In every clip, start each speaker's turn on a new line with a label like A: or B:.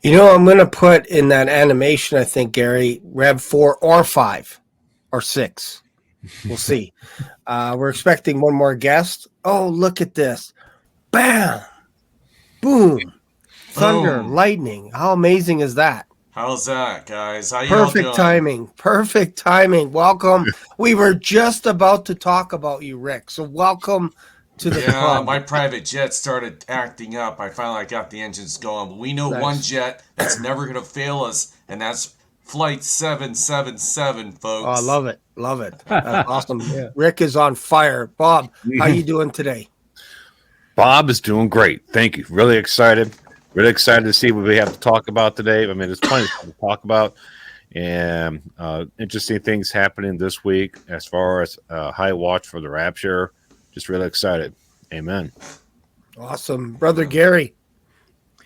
A: I'm going to put in that animation, I think, Gary, Rev 4 or 5 or 6. We'll see. We're expecting one more guest. Oh, look at this. Bam! Boom! Thunder,
B: Boom.
A: lightning. How amazing is that?
B: How's that, guys? How y'all
A: Perfect
B: doing?
A: timing. Perfect timing. Welcome. We were just about to talk about you, Rick. So welcome to the
B: Yeah,
A: club.
B: my private jet started acting up. I finally got the engines going. But we know one
A: Nice.
B: jet that's never going to fail us, and that's Flight 777,
A: Oh, I
B: folks.
A: love it. Love it. That's awesome. Yeah. Rick is on fire. Bob, how you doing today?
C: Bob is doing great. Thank you. Really excited. Really excited to see what we have to talk about today. I mean, there's plenty of stuff to talk about, and interesting things happening this week as far as high watch for the rapture. Just really excited. Amen.
A: Awesome. Brother Gary,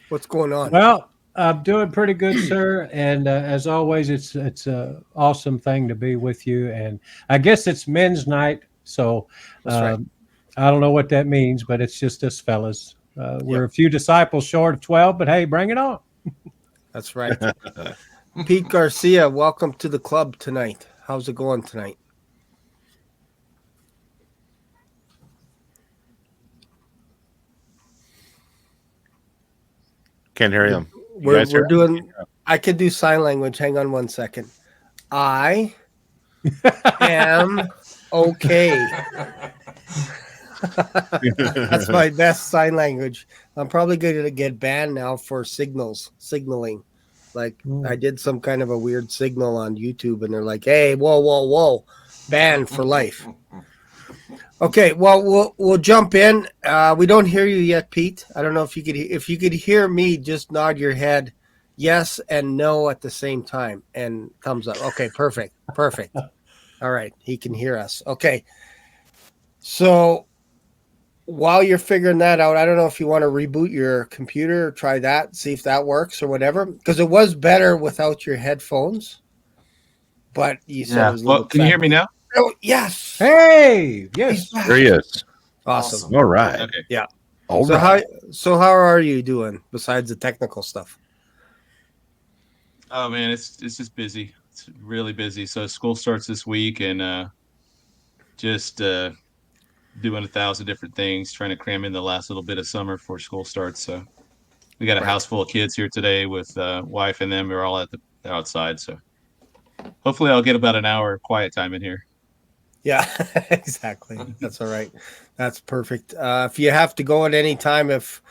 A: what's going on?
D: Well, I'm doing pretty good, sir. And as always, it's a awesome thing to be with you. And I guess it's men's night, so
A: That's right.
D: I don't know what that means, but it's just us fellas. We're
A: Yep.
D: a few disciples short of 12, but hey, bring it on.
A: That's right. Pete Garcia, welcome to the club tonight. How's it going tonight?
C: Can't hear him.
A: We're doing. I can do sign language. Hang on one second. I am okay. That's my best sign language. I'm probably going to get banned now for signaling. Like I did some kind of a weird signal on YouTube, and they're like, "Hey, whoa, banned for life." Okay, well, we'll jump in. We don't hear you yet, Pete. I don't know if you could hear me. Just nod your head, yes and no at the same time, and thumbs up. Okay, perfect. All right, he can hear us. Okay, so while you're figuring that out, I don't know if you want to reboot your computer or try that, see if that works or whatever, because it was better without your headphones. But you said it was a little.
E: Well, can you hear me now?
A: Oh, yes.
D: Hey, yes.
C: There he is.
A: Awesome.
C: All right.
E: Okay.
A: Yeah.
C: All
A: So
C: right.
A: how are you doing besides the technical stuff?
E: Oh man, it's just busy. It's really busy. So school starts this week, and just doing 1,000 different things, trying to cram in the last little bit of summer before school starts. So we got a house full of kids here today with wife and them. We're all at the outside. So hopefully, I'll get about an hour of quiet time in here.
A: Yeah, exactly. That's all right. That's perfect. If you have to go at any time, if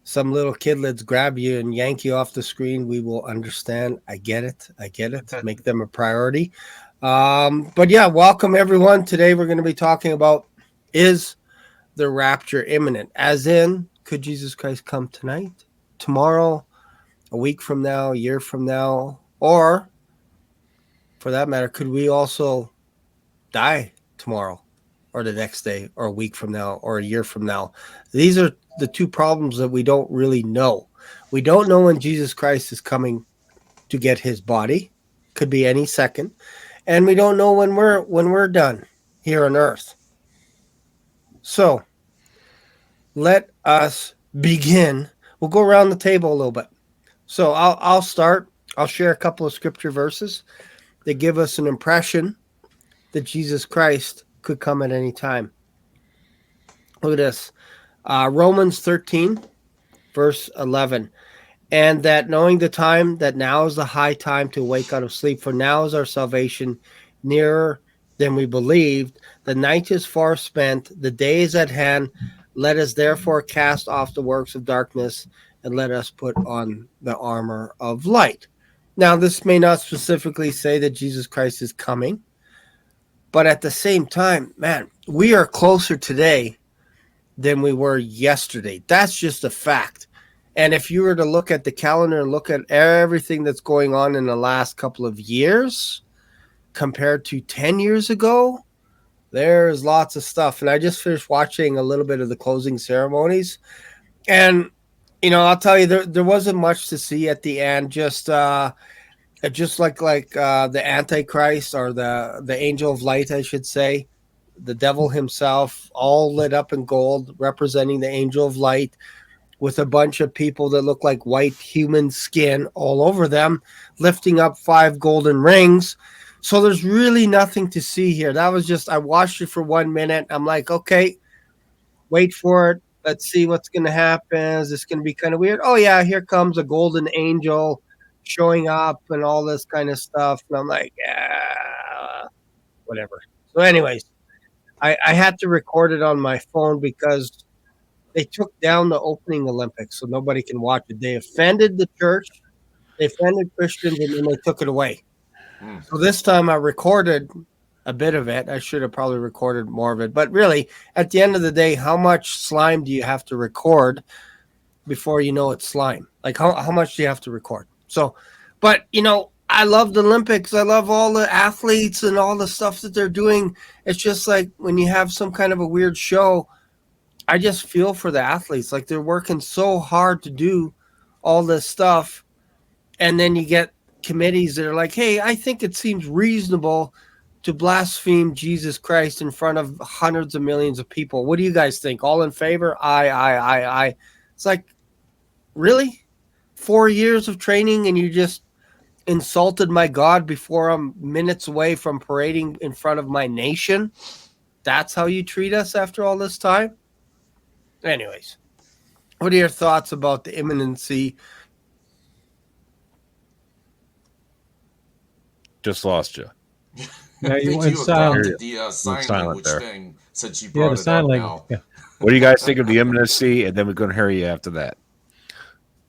A: some little kidlets grab you and yank you off the screen, we will understand. I get it. Make them a priority. But yeah, welcome everyone. Today we're going to be talking about, is the rapture imminent? As in, could Jesus Christ come tonight, tomorrow, a week from now, a year from now, or for that matter, could we also die tomorrow or the next day or a week from now or a year from now? These are the two problems that we don't really know. We don't know when Jesus Christ is coming to get his body. Could be any second. And we don't know when we're done here on earth. So let us begin. We'll go around the table a little bit. So I'll start. I'll share a couple of scripture verses that give us an impression that Jesus Christ could come at any time. Look at this. Romans 13, verse 11. And that knowing the time, that now is the high time to wake out of sleep, for now is our salvation nearer than we believed. The night is far spent, the day is at hand. Let us therefore cast off the works of darkness, and let us put on the armor of light. Now, this may not specifically say that Jesus Christ is coming, but at the same time, man, we are closer today than we were yesterday. That's just a fact. And if you were to look at the calendar and look at everything that's going on in the last couple of years compared to 10 years ago, there's lots of stuff. And I just finished watching a little bit of the closing ceremonies. And, I'll tell you, there wasn't much to see at the end. Just like the Antichrist, or the angel of light, I should say, the devil himself, all lit up in gold, representing the angel of light, with a bunch of people that look like white human skin all over them, lifting up 5 golden rings. So there's really nothing to see here. That was just, I watched it for 1 minute. I'm like, okay, wait for it. Let's see what's going to happen. Is this going to be kind of weird? Oh, yeah, here comes a golden angel showing up and all this kind of stuff. And I'm like, yeah, whatever. So, anyways, I had to record it on my phone because they took down the opening Olympics so nobody can watch it. They offended the church, they offended Christians, and then they took it away. So this time I recorded a bit of it. I should have probably recorded more of it. But really, at the end of the day, how much slime do you have to record before you know it's slime? Like how much do you have to record? So, but I love the Olympics. I love all the athletes and all the stuff that they're doing. It's just like when you have some kind of a weird show, I just feel for the athletes. Like they're working so hard to do all this stuff. And then you get committees that are like, hey, I think it seems reasonable to blaspheme Jesus Christ in front of hundreds of millions of people. What do you guys think? All in favor? Aye. It's like, really? 4 years of training and you just insulted my God before I'm minutes away from parading in front of my nation? That's how you treat us after all this time? Anyways, what are your thoughts about the imminency?
C: Just lost you.
D: Yeah,
B: I
D: you
B: think
D: went
B: you
D: silent.
B: adopted the sign
C: silent
B: language
C: there.
B: thing since you
D: Yeah,
B: brought
D: the
B: it
D: sign
B: up
D: language.
B: now.
D: Yeah.
C: What do you guys think of the imminency? And then we're going to hear you after that.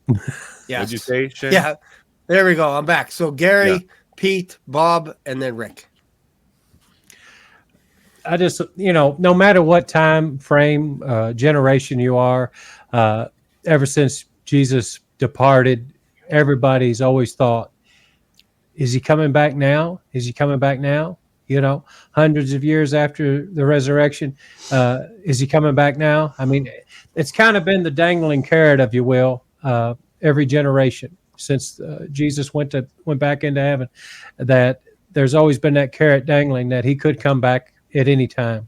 A: Yes.
C: What'd you say, Shane?
A: Yeah, there we go. I'm back. So Gary, Pete, Bob, and then Rick.
D: I just, no matter what time frame, generation you are, ever since Jesus departed, everybody's always thought, is he coming back now? Is he coming back now? Hundreds of years after the resurrection, is he coming back now? I mean, it's kind of been the dangling carrot, if you will, every generation since Jesus went back into heaven, that there's always been that carrot dangling that he could come back at any time.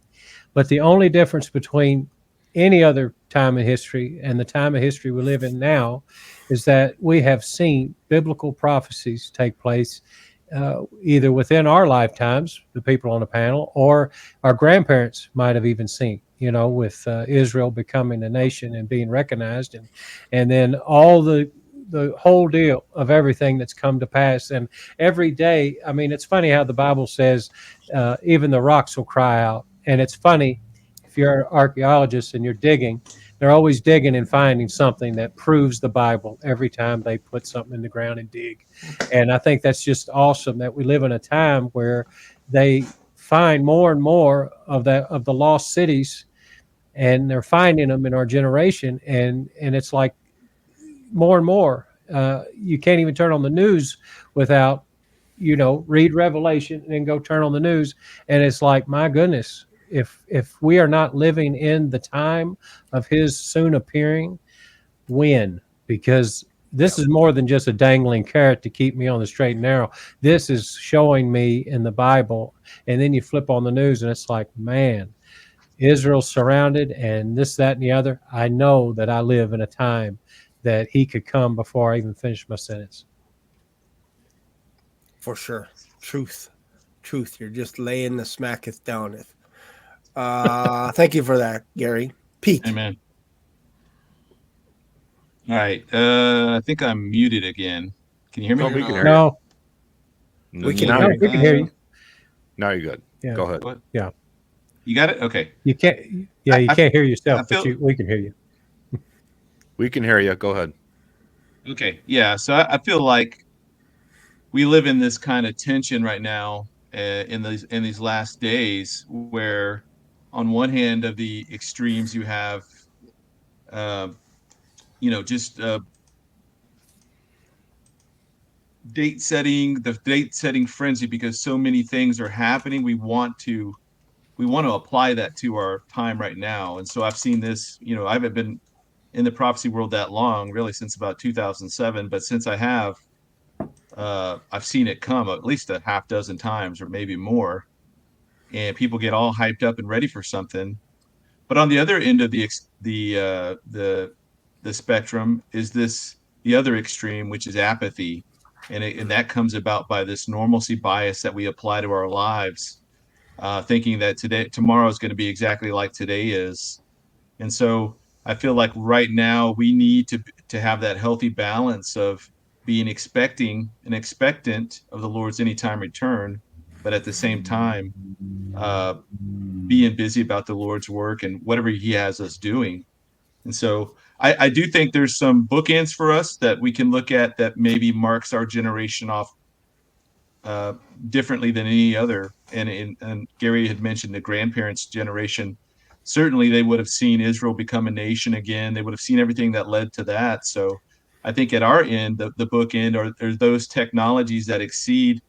D: But the only difference between any other time in history and the time of history we live in now is that we have seen biblical prophecies take place either within our lifetimes, the people on the panel, or our grandparents might have even seen, with Israel becoming a nation and being recognized, and then all the whole deal of everything that's come to pass. And every day, I mean, it's funny how the Bible says even the rocks will cry out. And it's funny, if you're an archaeologist and you're digging, they're always digging and finding something that proves the Bible every time they put something in the ground and dig. And I think that's just awesome that we live in a time where they find more and more of the lost cities, and they're finding them in our generation. And it's like more and more. You can't even turn on the news without, read Revelation and then go turn on the news. And it's like, my goodness, if we are not living in the time of his soon appearing, when? Because this is more than just a dangling carrot to keep me on the straight and narrow. This is showing me in the Bible. And then you flip on the news and it's like, man, Israel's surrounded and this, that, and the other. I know that I live in a time that he could come before I even finish my sentence.
A: For sure. Truth. You're just laying the smacketh downeth. Thank you for that, Gary. Pete.
E: Amen. All right. I think I'm muted again. Can you hear me?
C: No, we can hear
D: No,
C: you.
A: We can
C: now,
A: hear
D: no, we can hear you.
C: now you're good.
D: Yeah.
C: Go ahead.
E: What?
D: Yeah.
E: You got it? Okay.
D: You can't. Yeah, you can't hear yourself,
E: I feel-
D: but we can hear you.
C: We can hear you. Go ahead.
E: Okay. Yeah. So I feel like we live in this kind of tension right now in these last days, where on one hand of the extremes you have, just the date setting frenzy, because so many things are happening. We want to apply that to our time right now. And so I've seen this, I haven't been in the prophecy world that long, really, since about 2007. But since I have, I've seen it come at least a half dozen times or maybe more. And people get all hyped up and ready for something. But on the other end of the the spectrum is the other extreme, which is apathy, and that comes about by this normalcy bias that we apply to our lives, thinking that tomorrow is going to be exactly like today is. And so I feel like right now we need to have that healthy balance of being expectant of the Lord's anytime return, but at the same time, uh, being busy about the Lord's work and whatever He has us doing. And so I do think there's some bookends for us that we can look at that maybe marks our generation off uh, differently than any other. And Gary had mentioned the grandparents' generation. Certainly, they would have seen Israel become a nation again. They would have seen everything that led to that. So I think at our end, the book end are those technologies that exceed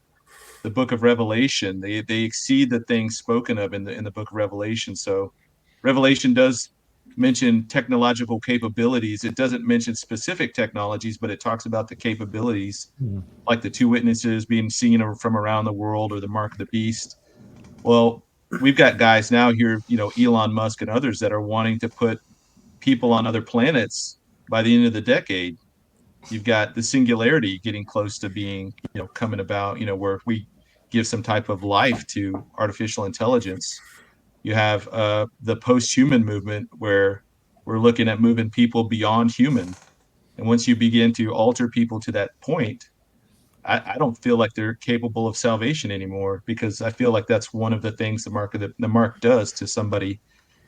E: the book of Revelation. They exceed the things spoken of in the book of Revelation. So Revelation does mention technological capabilities. It doesn't mention specific technologies, but it talks about the capabilities, like the two witnesses being seen from around the world, or the mark of the beast. Well, we've got guys now here, Elon Musk and others, that are wanting to put people on other planets by the end of the decade. You've got the singularity getting close to being, coming about, where we give some type of life to artificial intelligence. You have the post-human movement, where we're looking at moving people beyond human. And once you begin to alter people to that point, I don't feel like they're capable of salvation anymore, because I feel like that's one of the things the mark does to somebody,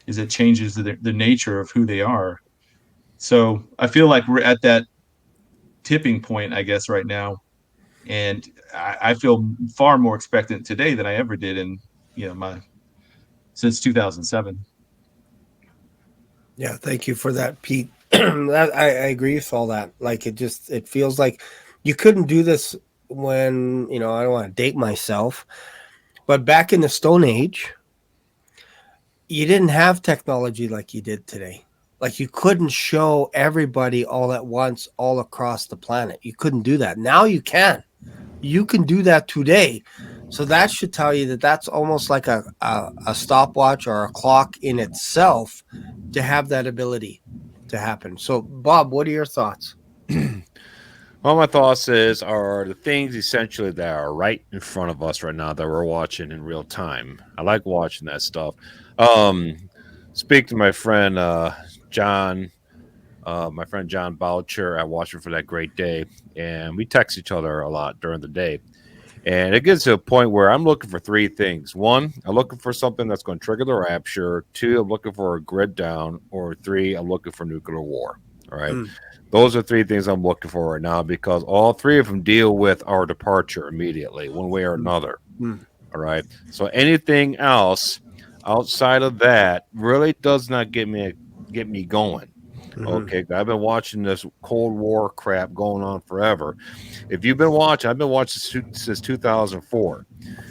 E: is it changes the nature of who they are. So I feel like we're at that tipping point, I guess, right now. And I feel far more expectant today than I ever did in, since 2007.
A: Yeah, thank you for that, Pete. I agree with all that. Like, it feels like you couldn't do this when, I don't want to date myself, but back in the Stone Age, you didn't have technology like you did today. Like, you couldn't show everybody all at once, all across the planet. You couldn't do that. Now you can. You can do that today. So that should tell you that that's almost like a stopwatch or a clock in itself to have that ability to happen. So, Bob, what are your thoughts?
C: Well, my thoughts are the things essentially that are right in front of us right now that we're watching in real time. I like watching that stuff. Speak to my friend John, my friend John Boucher. I watch him for that great day, and we text each other a lot during the day. And it gets to a point where I'm looking for three things. One, I'm looking for something that's going to trigger the rapture. Two, I'm looking for a grid down. Or three, I'm looking for nuclear war. All right. Those are three things I'm looking for right now, because all three of them deal with our departure immediately, one way or another. All right. So anything else outside of that really does not get me going. Okay, I've been watching this Cold War crap going on forever. If you've been watching, I've been watching since 2004.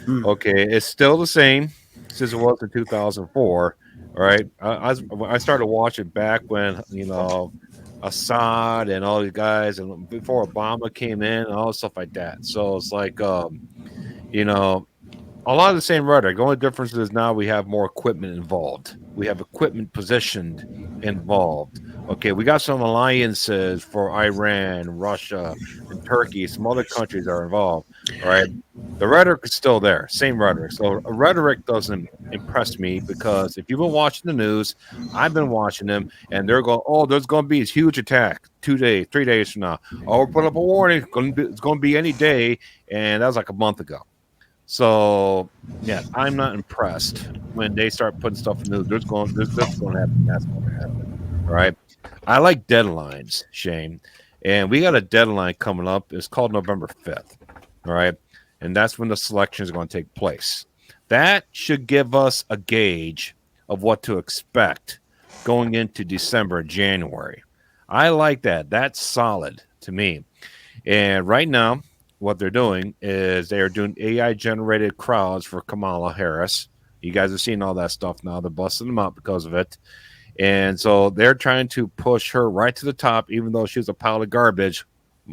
C: Okay, it's still the same since it was in 2004. All right, I started watching back when Assad and all these guys, and before Obama came in and all this stuff like that. So it's like a lot of the same rhetoric. The only difference is now we have more equipment involved. We have equipment positioned involved. Okay, we got some alliances for Iran, Russia, and Turkey. Some other countries are involved. All right, the rhetoric is still there, same rhetoric. So rhetoric doesn't impress me, because if you've been watching the news, I've been watching them, and they're going, "Oh, there's going to be this huge attack 2 days, 3 days from now. Oh, we're putting up a warning. It's going to be any day," and that was like a month ago. So yeah, I'm not impressed when they start putting stuff in the news. This going to happen. That's going to happen. All right. I like deadlines, Shane, and we got a deadline coming up. It's called November 5th. All right, and that's when the selection is going to take place. That should give us a gauge of what to expect going into December and January. I like that. That's solid to me. And right now, what they're doing is they are doing AI generated crowds for Kamala Harris. You guys have seen all that stuff now. They're busting them up because of it. And so they're trying to push her right to the top, even though she was a pile of garbage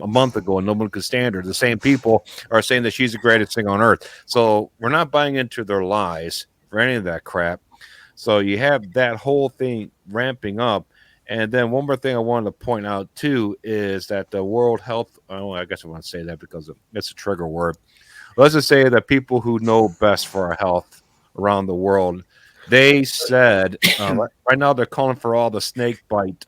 C: a month ago and no one could stand her. The same people are saying that she's the greatest thing on earth. So we're not buying into their lies for any of that crap. So you have that whole thing ramping up. And then one more thing I wanted to point out too is that the World Health, oh, I guess I want to say that because it's a trigger word. Let's just say that people who know best for our health around the world, they said right now they're calling for all the snake bite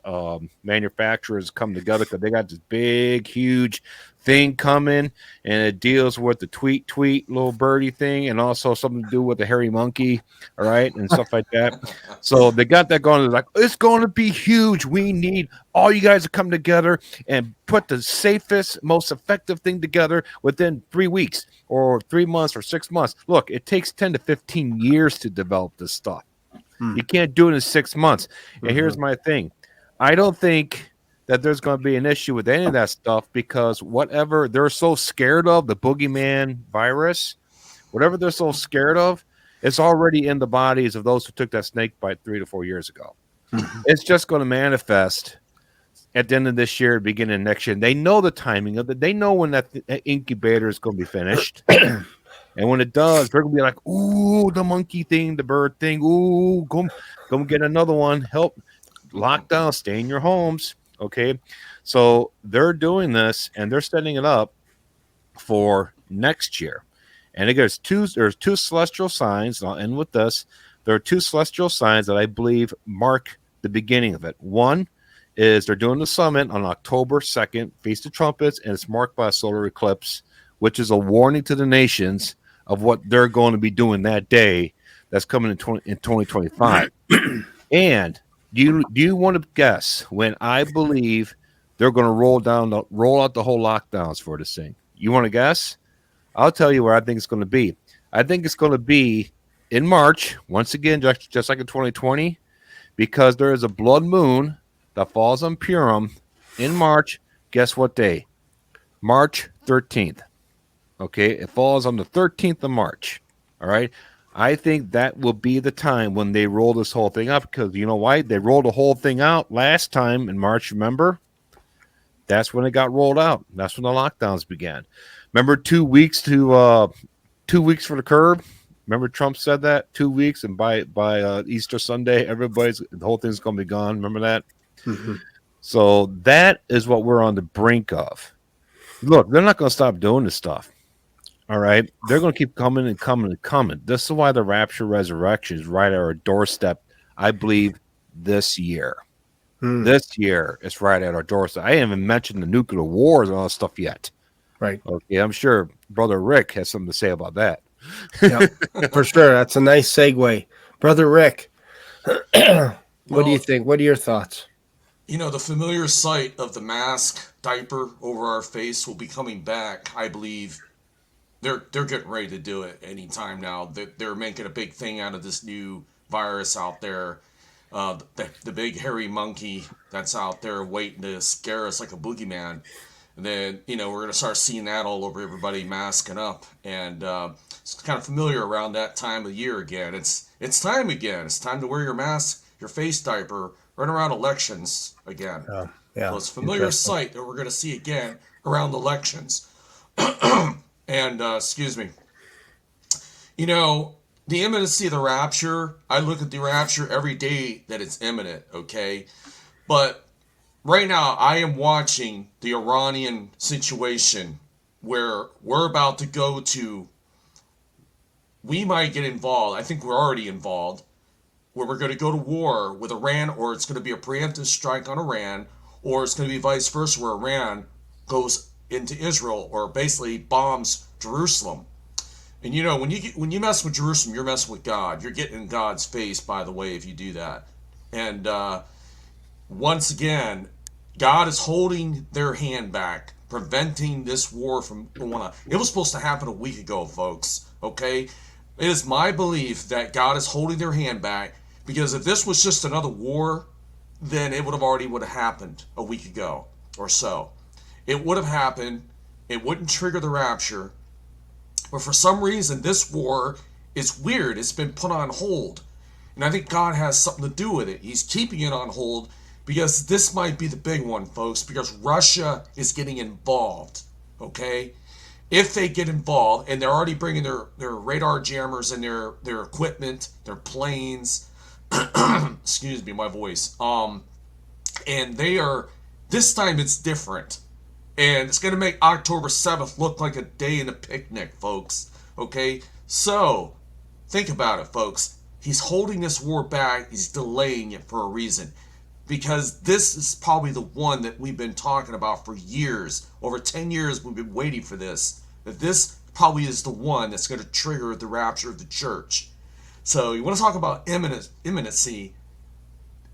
C: manufacturers to come together because they got this big, huge thing coming, and it deals with the tweet little birdie thing, and also something to do with the hairy monkey, all right, and stuff like that. So they got that going. They're like, it's going to be huge. We need all you guys to come together and put the safest, most effective thing together within 3 weeks or 3 months or 6 months. Look, it takes 10 to 15 years to develop this stuff. You can't do it in 6 months. And here's my thing. I don't think that there's going to be an issue with any of that stuff because whatever they're so scared of, the boogeyman virus, whatever they're so scared of, it's already in the bodies of those who took that snake bite 3 to 4 years ago. It's just going to manifest at the end of this year, beginning of next year. They know the timing of it. They know when that incubator is going to be finished. And when it does, they're going to be like, ooh, the monkey thing, the bird thing. Ooh, go get another one. Help. Lockdown. Stay in your homes. Okay. So they're doing this, and they're setting it up for next year. And there's two celestial signs, and I'll end with this. There are two celestial signs that I believe mark the beginning of it. One is they're doing the summit on October 2nd, Feast of Trumpets, and it's marked by a solar eclipse, which is a warning to the nations of what they're going to be doing that day that's coming in 2025. And do you want to guess when I believe they're going to roll out the whole lockdowns for this thing? You want to guess? I'll tell you where I think it's going to be. I think it's going to be in March, once again, just like in 2020, because there is a blood moon that falls on Purim in March. Guess what day? March 13th. Okay, it falls on the 13th of March. All right. I think that will be the time when they roll this whole thing up because you know why? They rolled the whole thing out last time in March, remember? That's when it got rolled out. That's when the lockdowns began. Remember 2 weeks to 2 weeks for the curb? Remember Trump said that 2 weeks, and by Easter Sunday, the whole thing's going to be gone. Remember that? Mm-hmm. So that is what we're on the brink of. Look, they're not going to stop doing this stuff. All right, they're going to keep coming and coming and coming. This is why the rapture resurrection is right at our doorstep. I believe this year. This year is right at our doorstep. I haven't even mentioned the nuclear wars and all that stuff yet.
A: Right.
C: Okay, I'm sure Brother Rick has something to say about that.
A: Yeah, for sure. That's a nice segue. Brother Rick, what do you think? What are your thoughts?
B: You know, the familiar sight of the mask, diaper over our face will be coming back, I believe. They're getting ready to do it anytime now. They're making a big thing out of this new virus out there. The big hairy monkey that's out there waiting to scare us like a boogeyman. And then, you know, we're going to start seeing that all over everybody masking up. And it's kind of familiar around that time of year again. It's time again. It's time to wear your mask, your face diaper, right around elections again.
A: Yeah.
B: So it's a familiar sight that we're going to see again around elections. And, excuse me, you know, the imminency of the rapture, I look at the rapture every day that it's imminent, okay? But right now, I am watching the Iranian situation where we're about to go to, we might get involved, I think we're already involved, where we're going to go to war with Iran, or it's going to be a preemptive strike on Iran, or it's going to be vice versa, where Iran goes into Israel or basically bombs Jerusalem. And you know, when you mess with Jerusalem, you're messing with God. You're getting in God's face, by the way, if you do that. And once again, God is holding their hand back, preventing this war from going on. It was supposed to happen a week ago, folks. Okay? It is my belief that God is holding their hand back, because if this was just another war, then it would have happened a week ago or so. It would have happened. It wouldn't trigger the rapture. But for some reason, this war is weird. It's been put on hold. And I think God has something to do with it. He's keeping it on hold because this might be the big one, folks, because Russia is getting involved, okay? If they get involved, and they're already bringing their radar jammers and their equipment, their planes, excuse me, my voice, And this time it's different. And it's going to make October 7th look like a day in a picnic, folks. Okay? So, think about it, folks. He's holding this war back. He's delaying it for a reason. Because this is probably the one that we've been talking about for years. Over 10 years, we've been waiting for this. That this probably is the one that's going to trigger the rapture of the church. So, you want to talk about imminency.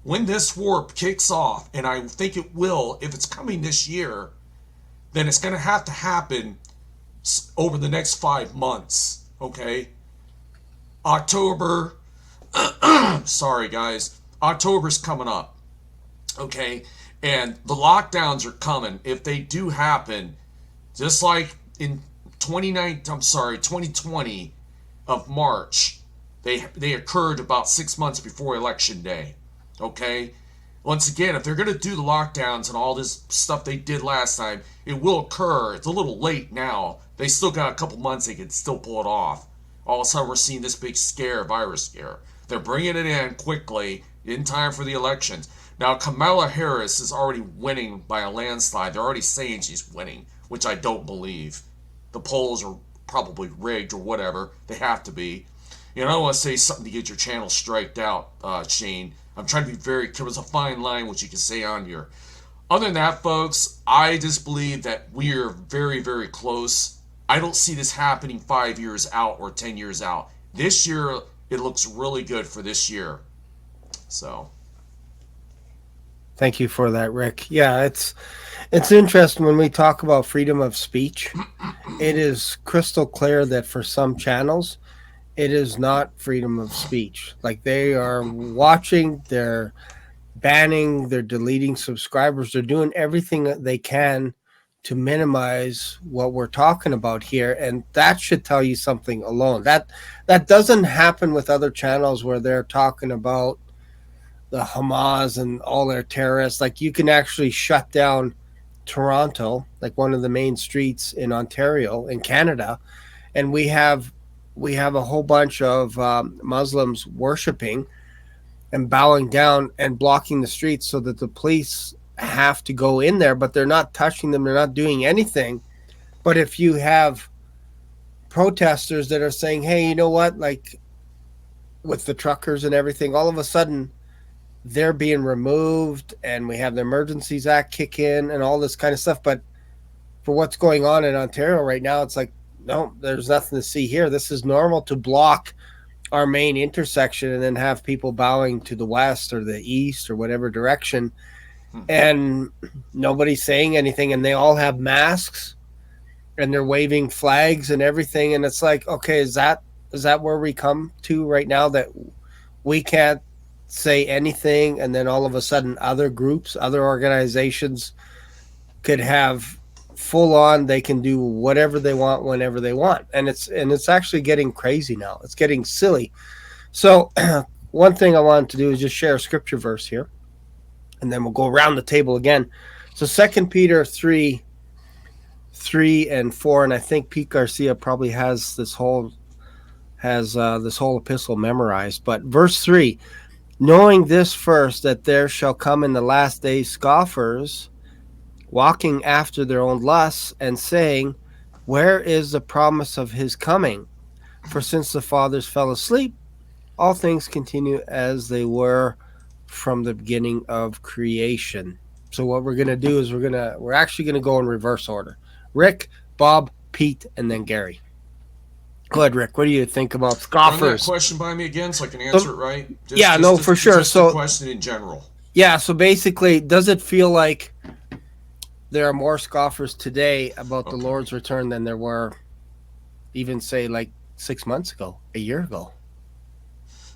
B: When this war kicks off, and I think it will, if it's coming this year, then it's going to have to happen over the next 5 months. Okay? October, sorry guys, October's coming up. Okay? And the lockdowns are coming. If they do happen, just like in 2020 of March, they occurred about 6 months before Election Day. Okay? Once again, if they're going to do the lockdowns and all this stuff they did last time, it will occur. It's a little late now. They still got a couple months they can still pull it off. All of a sudden, we're seeing this big virus scare. They're bringing it in quickly in time for the elections. Now, Kamala Harris is already winning by a landslide. They're already saying she's winning, which I don't believe. The polls are probably rigged or whatever. They have to be. You know, I don't want to say something to get your channel striked out, Shane. I'm trying to be very careful. It's a fine line what you can say on here. Other than that, folks, I just believe that we are very, very close. I don't see this happening 5 years out or 10 years out. This year, it looks really good for this year. So,
A: Thank you for that, Rick. Yeah, it's interesting when we talk about freedom of speech. It is crystal clear that for some channels, it is not freedom of speech. Like, they are watching, they're banning, they're deleting subscribers, they're doing everything that they can to minimize what we're talking about here, and that should tell you something alone. That doesn't happen with other channels where they're talking about the Hamas and all their terrorists. Like, you can actually shut down Toronto, like one of the main streets in Ontario in Canada, and we have a whole bunch of Muslims worshiping and bowing down and blocking the streets so that the police have to go in there, but they're not touching them, they're not doing anything. But if you have protesters that are saying, hey, you know what, like with the truckers and everything, all of a sudden they're being removed, and we have the Emergencies Act kick in and all this kind of stuff. But for what's going on in Ontario right now, it's like, no, there's nothing to see here. This is normal to block our main intersection and then have people bowing to the west or the east or whatever direction, and nobody's saying anything, and they all have masks and they're waving flags and everything. And it's like, okay, is that where we come to right now, that we can't say anything, and then all of a sudden other groups, other organizations could have full on, they can do whatever they want whenever they want, and it's actually getting crazy now. It's getting silly. So one thing I wanted to do is just share a scripture verse here, and then we'll go around the table again. So 2 Peter 3 and 4, and I think Pete Garcia probably has this whole epistle memorized. But verse 3, knowing this first, that there shall come in the last days scoffers, walking after their own lusts, and saying, where is the promise of his coming? For since the fathers fell asleep, all things continue as they were from the beginning of creation. So what we're going to do is we're actually going to go in reverse order. Rick, Bob, Pete, and then Gary. Go ahead, Rick. What do you think about
B: run that
A: scoffers?
B: question by me again so I can answer it right.
A: For sure.
B: Just the question in general.
A: Yeah, so basically, does it feel like there are more scoffers today about the Lord's return than there were even, say, like 6 months ago, a year ago?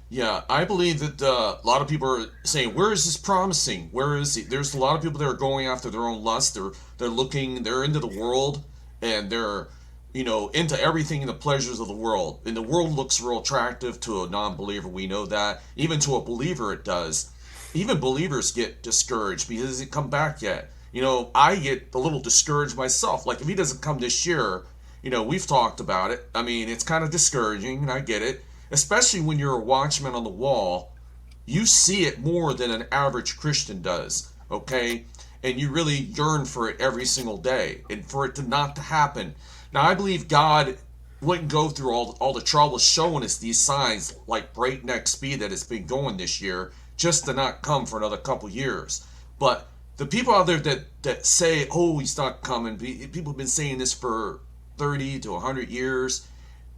B: Yeah, I believe that a lot of people are saying, where is this promising? Where is he? There's a lot of people that are going after their own lust. They're looking, they're into the world, and they're, into everything in the pleasures of the world. And the world looks real attractive to a non-believer. We know that. Even to a believer, it does. Even believers get discouraged because he hasn't come back yet. I get a little discouraged myself. Like, if he doesn't come this year, we've talked about it. I mean, it's kind of discouraging, and I get it. Especially when you're a watchman on the wall, you see it more than an average Christian does. okay? And you really yearn for it every single day, and for it to not to happen. Now, I believe God wouldn't go through all the trouble showing us these signs like breakneck speed that it's been going this year just to not come for another couple years. But the people out there that say, oh, he's not coming, people have been saying this for 30 to 100 years.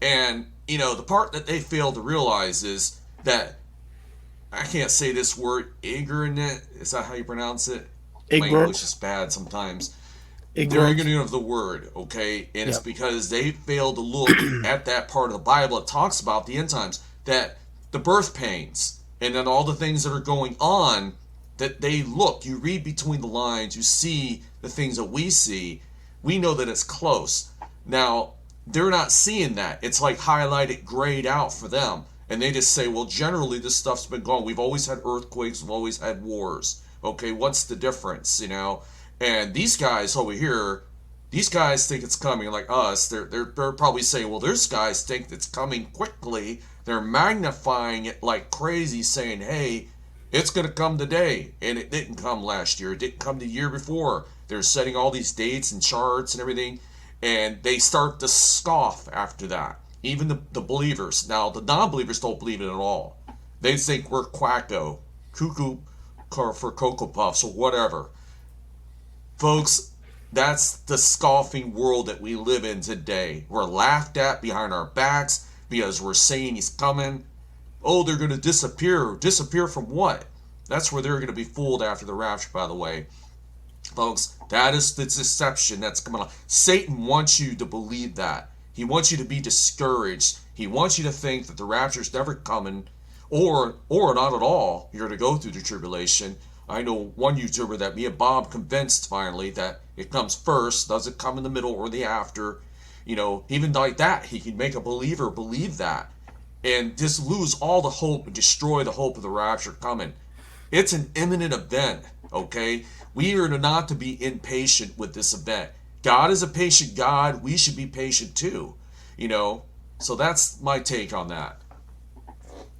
B: And, the part that they fail to realize is that, I can't say this word, ignorant. Is that how you pronounce it? My
A: Ignorant.
B: English is bad sometimes. They're
A: Ignorant.
B: ignorant of the word, okay? And it's
A: Yep.
B: because they fail to look at that part of the Bible that talks about the end times, that the birth pains, and then all the things that are going on, that they look, you read between the lines, you see the things that we see, we know that it's close. Now, they're not seeing that. It's like highlighted, grayed out for them. And they just say, well, generally this stuff's been going. We've always had earthquakes, we've always had wars. Okay, what's the difference, And these guys over here, these guys think it's coming like us. They're probably saying, well, these guys think it's coming quickly. They're magnifying it like crazy, saying, hey, it's going to come today. And it didn't come last year. It didn't come the year before. They're setting all these dates and charts and everything. And they start to scoff after that. Even the believers. Now, the non-believers don't believe it at all. They think we're quacko, cuckoo for Cocoa Puffs or whatever. Folks, that's the scoffing world that we live in today. We're laughed at behind our backs because we're saying he's coming. Oh, they're going to disappear. Disappear from what? That's where they're going to be fooled after the rapture, by the way. Folks, that is the deception that's coming on. Satan wants you to believe that. He wants you to be discouraged. He wants you to think that the rapture is never coming, or not at all. You're going to go through the tribulation. I know one YouTuber that me and Bob convinced finally that it comes first, doesn't come in the middle or the after. Even like that, he can make a believer believe that and just lose all the hope and destroy the hope of the rapture coming. It's an imminent event, okay? We are not to be impatient with this event. God is a patient God. We should be patient too, So that's my take on that.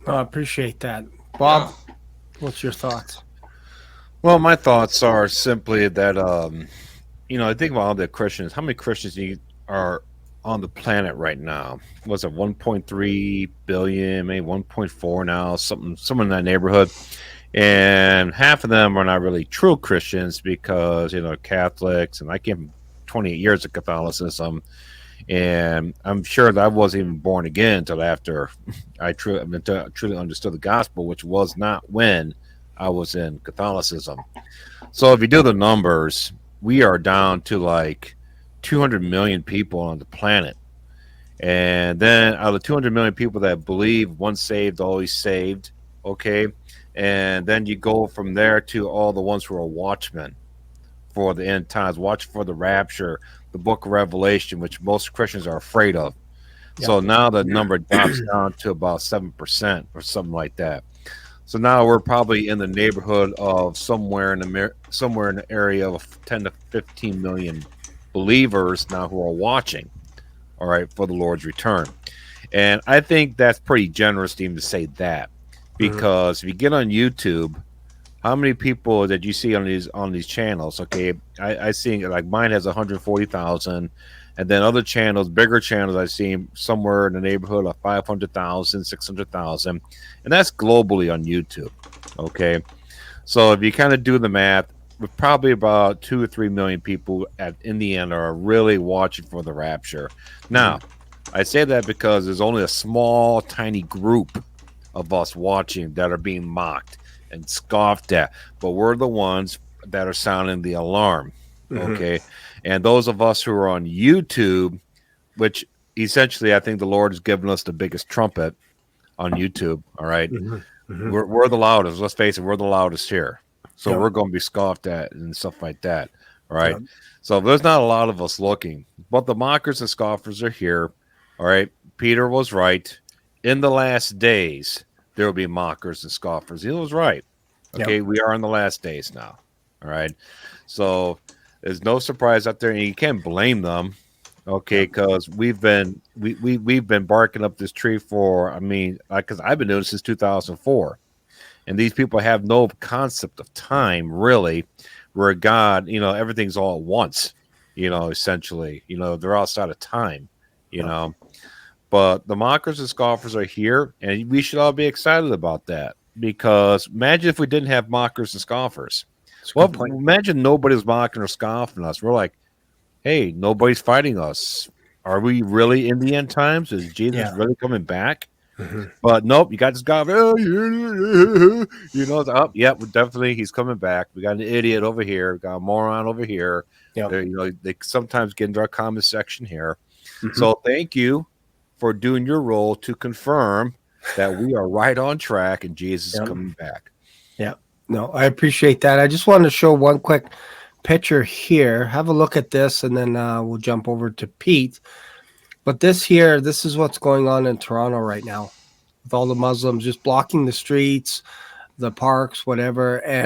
A: I appreciate that. Bob,
B: Yeah.
A: what's your thoughts?
C: Well, my thoughts are simply that, I think about all the Christians. How many Christians are on the planet right now? Was it 1.3 billion, maybe 1.4 now, somewhere in that neighborhood? And half of them are not really true Christians because, Catholics, and I came from 28 years of Catholicism, and I'm sure that I wasn't even born again until after I truly understood the gospel, which was not when I was in Catholicism. So if you do the numbers, we are down to like 200 million people on the planet. And then out of the 200 million people that believe once saved, always saved, okay? And then you go from there to all the ones who are watchmen for the end times, watch for the rapture, the book of Revelation, which most Christians are afraid of.
A: Yeah.
C: So now the number drops down to about 7% or something like that. So now we're probably in the neighborhood of somewhere in the area of 10 to 15 million believers now who are watching, all right, for the Lord's return. And I think that's pretty generous to even say that, because if you get on YouTube, how many people that you see on these channels? Okay, I see like mine has 140,000, and then other channels, bigger channels, I see somewhere in the neighborhood of 500,000, 600,000, and that's globally on YouTube. Okay, so if you kind of do the math, with probably about 2 or 3 million people in the end are really watching for the rapture. Now, I say that because there's only a small, tiny group of us watching that are being mocked and scoffed at, but we're the ones that are sounding the alarm. Okay. And those of us who are on YouTube, which essentially I think the Lord has given us the biggest trumpet on YouTube. All right. We're the loudest. Let's face it, we're the loudest here. So
A: Yep.
C: we're going to be scoffed at and stuff like that. All right.
A: Yep.
C: So there's not a lot of us looking, but the mockers and scoffers are here. All right. Peter was right. In the last days, there will be mockers and scoffers. He was right. Okay.
A: Yep.
C: We are in the last days now. All right. So there's no surprise out there, and you can't blame them. Okay, because we've been barking up this tree for, because I've been doing it since 2004. And these people have no concept of time, really, where God, everything's all at once, essentially. They're outside of time, you know. But the mockers and scoffers are here, and we should all be excited about that. Because imagine if we didn't have mockers and scoffers. Well, imagine nobody was mocking or scoffing us. We're like, hey, nobody's fighting us. Are we really in the end times? Is Jesus really coming back?
A: Mm-hmm.
C: But nope, you got this guy. Yep, definitely he's coming back. We got an idiot over here. We got a moron over here.
A: Yeah.
C: They sometimes get into our comment section here.
A: Mm-hmm.
C: So thank you for doing your role to confirm that we are right on track and Jesus is coming back.
A: Yeah. No, I appreciate that. I just wanted to show one quick picture here. Have a look at this, and then we'll jump over to Pete. But this is what's going on in Toronto right now with all the Muslims just blocking the streets, the parks, whatever. And